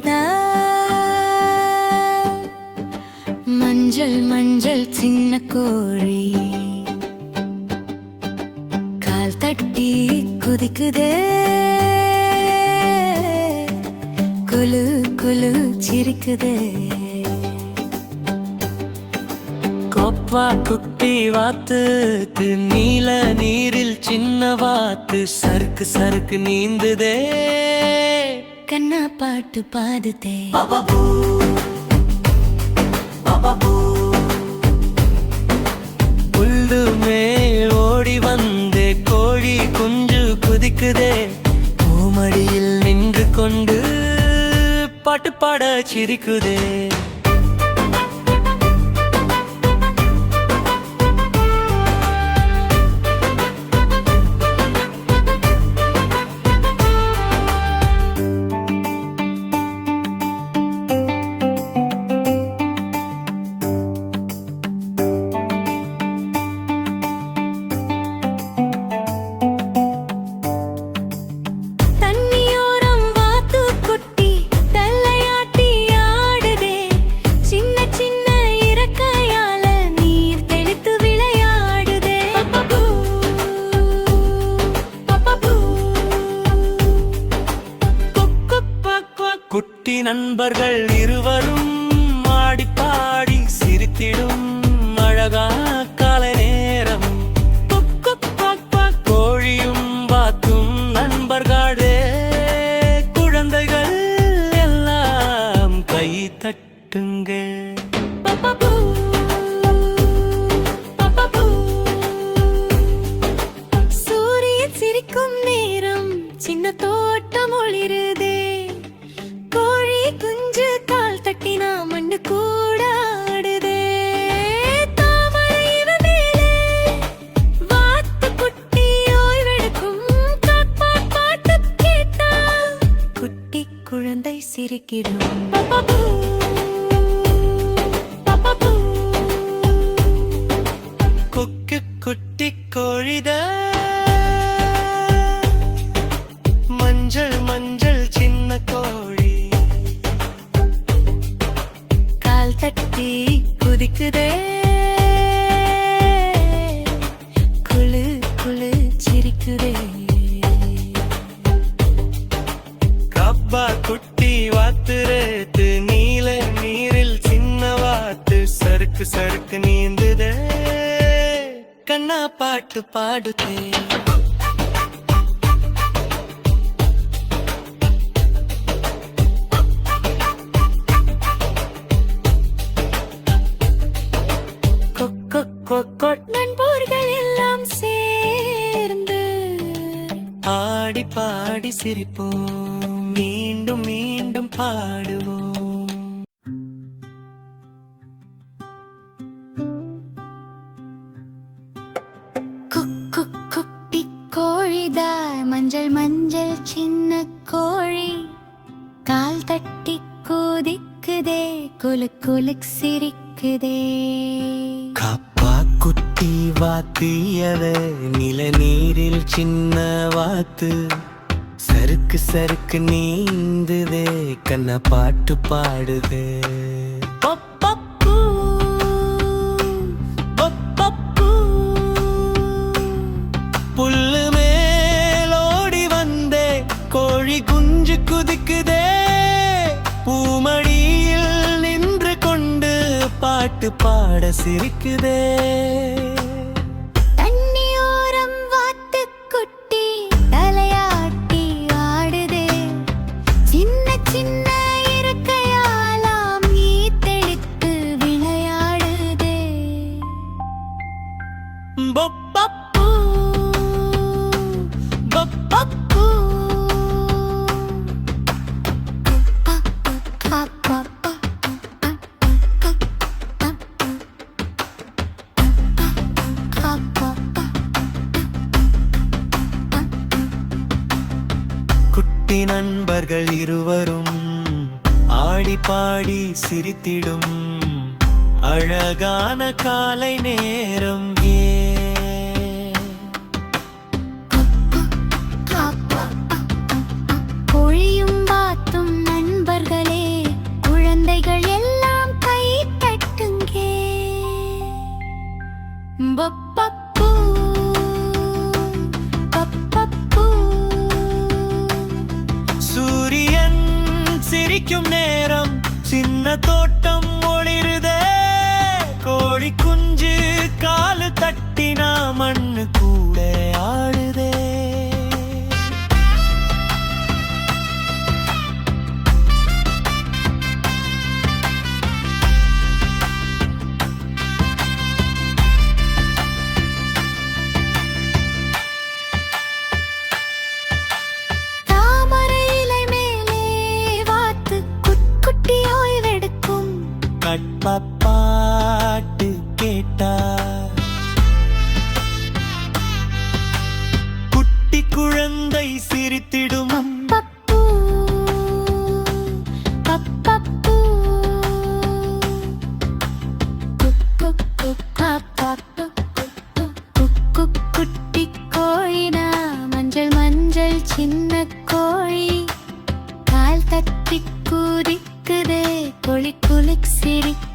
கோழிதான் மஞ்சள் மஞ்சள் சின்ன கோழி கால் தட்டி குதிக்குதே குலு குலு சிரிக்குதே கொப்பா குட்டி வாத்து நீல நீரில் சின்ன வாத்து சறுக்கு சறுக்கு நீந்துதே கண்ணா பாட்டு பாடுதே புல்லு மேல் ஓடி வந்தே கோழி குஞ்சு குதிக்குதே பூமடியில் நின்று கொண்டு பாட்டு பாட சிரிக்குதே குட்டி நண்பர்கள் இருவரும் ஆடி பாடி சிரித்திடும் அழகா காலை நேரம் கோழியும் வாத்தும் நண்பர்களே குழந்தைகள் எல்லாம் கை தட்டுங்க சூரியன் சிரிக்கும் நேரம் சின்ன தோட்டம் ஒளிருதே குஞ்சு கால் தட்டினா மண்ணு கூட ஆடுதே தாமரை மேலே வாத்து குட்டி ஓய்வெடுக்கும் பாட்டு கேட்டா குட்டி குழந்தை சிரிக்கிடும் கொக்கு குட்டி கோழித மஞ்சள் மஞ்சள் சின்ன கோழி தட்டி குதிக்குதே குளு குளு சிரிக்குதே கப்பா குட்டி வாத்துரேத்து நீல நீரில் சின்ன வாத்து சறுக்கு சறுக்கு நீந்துதே கண்ணா பாட்டு பாடுதே நண்பர்கள் எல்லாம் சேர்ந்து ஆடி பாடி சிரிப்போம் மீண்டும் மீண்டும் பாடுவோம் குட்டி கோழிதாய் மஞ்சள் மஞ்சள் சின்ன கோழி கால் தட்டி குதிக்குதே குலு குலு சிரிக்குதே கப்பா குட்டி வாத்தியவே நில நீரில் சின்ன வாத்து சறுக்கு சறுக்கு நீந்துதே கண்ண பாட்டு பாடுதே புல்லு மேலோடி வந்தே கோழி குஞ்சு குதிக்குதே பூமடியில் நின்று கொண்டு பாட்டு பாட சிரிக்குதே தண்ணியோரம் வாத்து குட்டி தலையாட்டி ஆடுதே சின்ன சின்ன இருக்கையாலாம் நீ தெளித்து விளையாடுதே பொப்பப்பூ பொப்பப்பூ குட்டி நண்பர்கள் இருவரும் ஆடி பாடி சிரித்திடும் அழகான காலை நேரம் கோழியும் வாத்தும் நண்பர்களே பப்பப்பூ, பப்பப்பூ. சூரியன் சிரிக்கும் நேரம் சின்ன தோட்டம் ஒளிருதே கோழி குஞ்சு காலு தட்டினா மண்ணு கூட ஆடுதே தாமரை இலை மேலே வாத்து குட்டி ஓய்வெடுக்கும். கட்பாட்டு கேட்டா குட்டி குழந்தை சிரித்திடும் பப்பப்பூ, பப்பப்பூ. குக்கு பப்பப்பூ, குக்கு குட்டி கோழினா மஞ்சள் மஞ்சள் சின்ன கோழி கால் தட்டி குதிக்குதே கோழி குலிக் சிரிக்குதே.